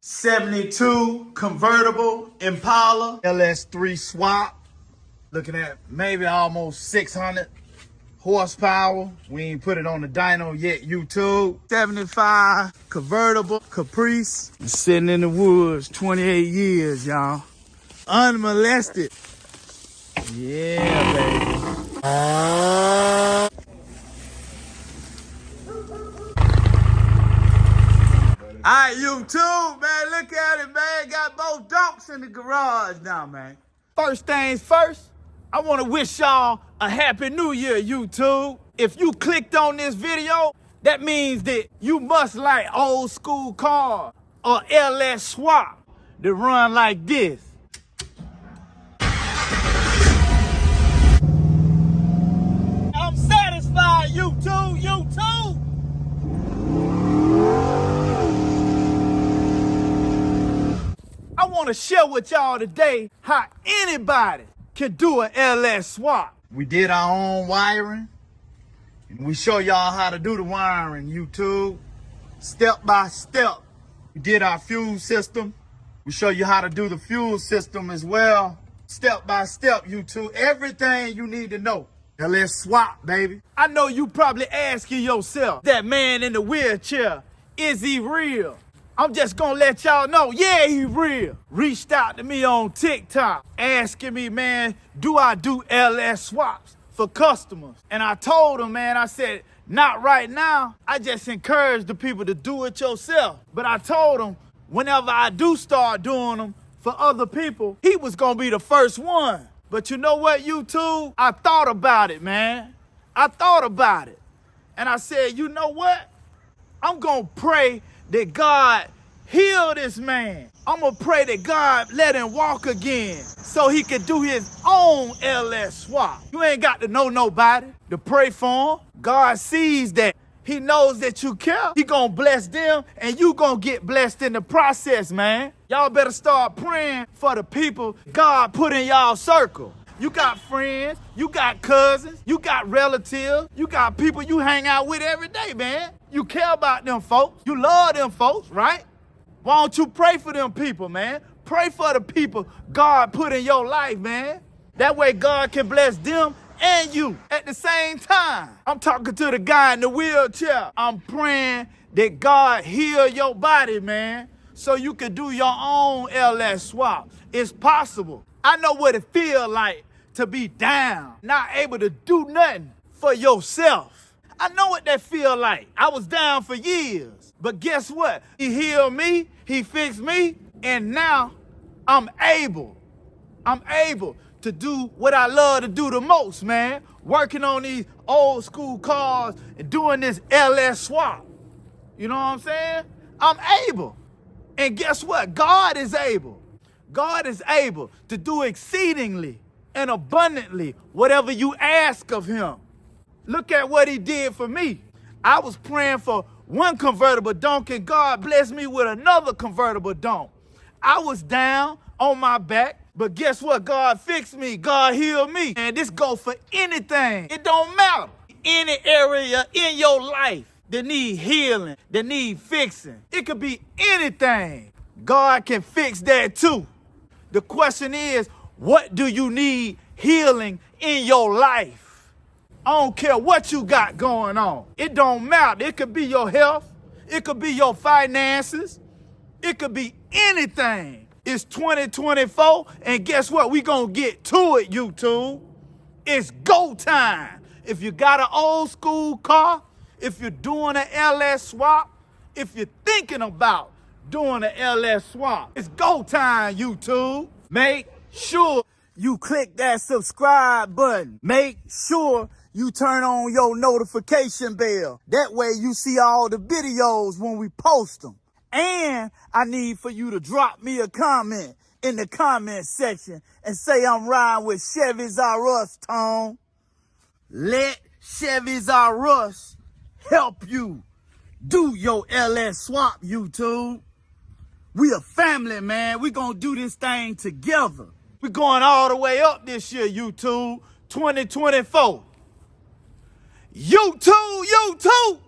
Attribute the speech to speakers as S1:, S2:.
S1: 72 Convertible Impala LS3 swap. Looking at maybe almost 600 horsepower. We ain't put it on the dyno yet, YouTube. 75 Convertible Caprice. Sitting in the woods 28 years, y'all. Unmolested. Yeah, baby. All right, YouTube, man, look at it, man. Got both donks in the garage now, man. First things first, I want to wish y'all a happy new year, YouTube. If you clicked on this video, that means that you must like old school cars or LS swap that run like this. I'm satisfied, YouTube. I want to share with y'all today how anybody can do an LS swap. We did our own wiring, and we show y'all how to do the wiring, YouTube, step by step. We did our fuel system. We show you how to do the fuel system as well, step by step, YouTube. Everything you need to know. LS swap, baby. I know you probably asking yourself, that man in the wheelchair, is he real? I'm just gonna let y'all know, yeah, he real. Reached out to me on TikTok, asking me, man, do I do LS swaps for customers? And I told him, man, I said, not right now. I just encourage the people to do it yourself. But I told him, whenever I do start doing them for other people, he was gonna be the first one. But you know what, YouTube? I thought about it, man. I thought about it. And I said, you know what? I'm gonna pray that God heal this man. I'm gonna pray that God let him walk again so he could do his own LS swap. You ain't got to know nobody to pray for him. God sees that. He knows that you care. He gonna bless them and you gonna get blessed in the process, man. Y'all better start praying for the people God put in y'all circle. You got friends, you got cousins, you got relatives, you got people you hang out with every day, man. You care about them folks. You love them folks, right? Why don't you pray for them people, man? Pray for the people God put in your life, man. That way God can bless them and you at the same time. I'm talking to the guy in the wheelchair. I'm praying that God heal your body, man, so you can do your own LS swap. It's possible. I know what it feels like to be down, not able to do nothing for yourself. I know what that feel like. I was down for years, but guess what? He healed me, he fixed me, and now I'm able to do what I love to do the most, man. Working on these old school cars and doing this LS swap. You know what I'm saying? I'm able. And guess what? God is able. God is able to do exceedingly and abundantly whatever you ask of him. Look at what he did for me. I was praying for one convertible donk and God blessed me with another convertible donk. I was down on my back, but guess what? God fixed me. God healed me. And this go for anything. It don't matter. Any area in your life that need healing, that need fixing. It could be anything. God can fix that too. The question is, what do you need healing in your life? I don't care what you got going on. It don't matter. It could be your health. It could be your finances. It could be anything. It's 2024, and guess what? We gonna get to it, YouTube. It's go time. If you got an old school car, if you're doing an LS swap, if you're thinking about doing an LS swap, it's go time, YouTube. Make sure you click that subscribe button. Make sure you turn on your notification bell. That way you see all the videos when we post them. And I need for you to drop me a comment in the comment section and say I'm riding with Chevys R Us, Tone. Let Chevys R Us help you do your LS swap, YouTube. We a family, man. We gonna do this thing together. We going all the way up this year, YouTube, 2024. YouTube.